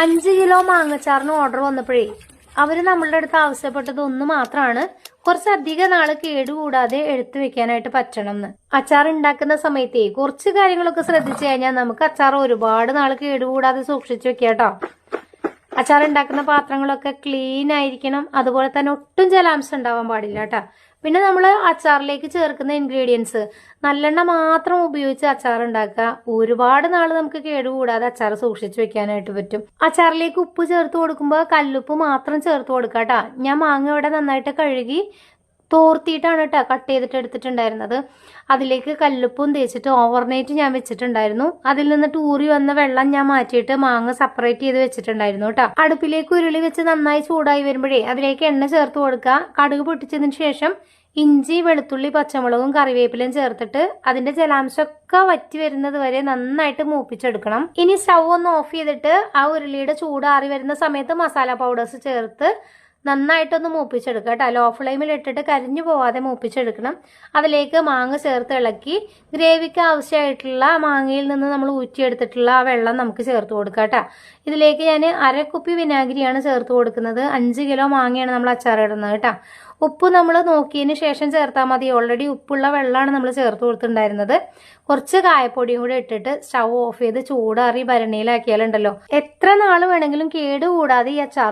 5 kilo മാങ്ങച്ചാറിന് order വന്നപ്പോഴേ അവര് നമ്മളുടെ അടുത്ത് ആവശ്യപ്പെട്ടത് ഒന്ന് മാത്രമാണ്, കുറച്ചധികം നാള് കേടുകൂടാതെ എടുത്തു വെക്കാനായിട്ട് പറ്റണം എന്ന്. അച്ചാർ ഉണ്ടാക്കുന്ന സമയത്തേ കുറച്ച് കാര്യങ്ങളൊക്കെ ശ്രദ്ധിച്ചു കഴിഞ്ഞാൽ നമുക്ക് അച്ചാർ ഒരുപാട് നാള് കേടുകൂടാതെ സൂക്ഷിച്ചു വെക്കാം കേട്ടോ. അച്ചാർ ഉണ്ടാക്കുന്ന പാത്രങ്ങളൊക്കെ ക്ലീൻ ആയിരിക്കണം, അതുപോലെ തന്നെ ഒട്ടും ജലാംശം ഉണ്ടാവാൻ പാടില്ല കേട്ടോ. പിന്നെ നമ്മൾ അച്ചാറിലേക്ക് ചേർക്കുന്ന ഇൻഗ്രീഡിയൻസ് നല്ലെണ്ണ മാത്രം ഉപയോഗിച്ച് അച്ചാർ ഉണ്ടാക്കുക. ഒരുപാട് നാൾ നമുക്ക് കേടുകൂടാതെ അച്ചാർ സൂക്ഷിച്ചു വെക്കാനായിട്ട് പറ്റും. അച്ചാറിലേക്ക് ഉപ്പ് ചേർത്ത് കൊടുക്കുമ്പോൾ കല്ലുപ്പ് മാത്രം ചേർത്ത് കൊടുക്കുക കേട്ടോ. ഞാൻ മാങ്ങ ഇവിടെ നന്നായിട്ട് കഴുകി തോർത്തിയിട്ടാണ് കേട്ടോ കട്ട് ചെയ്തിട്ട് എടുത്തിട്ടുണ്ടായിരുന്നത്. അതിലേക്ക് കല്ലുപ്പും തേച്ചിട്ട് ഓവർനൈറ്റ് ഞാൻ വെച്ചിട്ടുണ്ടായിരുന്നു. അതിൽ നിന്നിട്ട് ഊറി വന്ന വെള്ളം ഞാൻ മാറ്റിയിട്ട് മാങ്ങ സെപ്പറേറ്റ് ചെയ്ത് വെച്ചിട്ടുണ്ടായിരുന്നു കേട്ടോ. അടുപ്പിലേക്ക് ഉരുളി വെച്ച് നന്നായി ചൂടായി വരുമ്പോഴേ അതിലേക്ക് എണ്ണ ചേർത്ത് കൊടുക്കുക. കടുക് പൊട്ടിച്ചതിന് ശേഷം ഇഞ്ചി, വെളുത്തുള്ളി, പച്ചമുളകും കറിവേപ്പിലയും ചേർത്തിട്ട് അതിന്റെ ജലാംശമൊക്കെ വറ്റി വരുന്നത് വരെ നന്നായിട്ട് മൂപ്പിച്ചെടുക്കണം. ഇനി സ്റ്റൗ ഒന്ന് ഓഫ് ചെയ്തിട്ട് ആ ഉരുളിയുടെ ചൂടാറി വരുന്ന സമയത്ത് മസാല പൗഡേഴ്സ് ചേർത്ത് നന്നായിട്ടൊന്ന് മൂപ്പിച്ചെടുക്കുക കേട്ടോ. ലോ ഫ്ലെയിമിൽ ഇട്ടിട്ട് കരിഞ്ഞു പോവാതെ മൂപ്പിച്ചെടുക്കണം. അതിലേക്ക് മാങ്ങ ചേർത്ത് ഇളക്കി ഗ്രേവിക്ക് ആവശ്യമായിട്ടുള്ള മാങ്ങയിൽ നിന്ന് നമ്മൾ ഊറ്റിയെടുത്തിട്ടുള്ള ആ വെള്ളം നമുക്ക് ചേർത്ത് കൊടുക്കുക കേട്ടോ. ഇതിലേക്ക് ഞാൻ 1/2 കുപ്പി വിനാഗിരിയാണ് ചേർത്ത് കൊടുക്കുന്നത്. 5 കിലോ മാങ്ങയാണ് നമ്മൾ അച്ചാറിടുന്നത് കേട്ടോ. ഉപ്പ് നമ്മൾ നോക്കിയതിന് ശേഷം ചേർത്താൽ മതി. ഓൾറെഡി ഉപ്പുള്ള വെള്ളമാണ് നമ്മൾ ചേർത്ത് കൊടുത്തിട്ടുണ്ടായിരുന്നത്. കുറച്ച് കായപ്പൊടിയും കൂടെ ഇട്ടിട്ട് സ്റ്റൗ ഓഫ് ചെയ്ത് ചൂടാറി ഭരണിയിലാക്കിയാലുണ്ടല്ലോ എത്ര നാൾ വേണമെങ്കിലും കേടുകൂടാതെ ഈ അച്ചാർ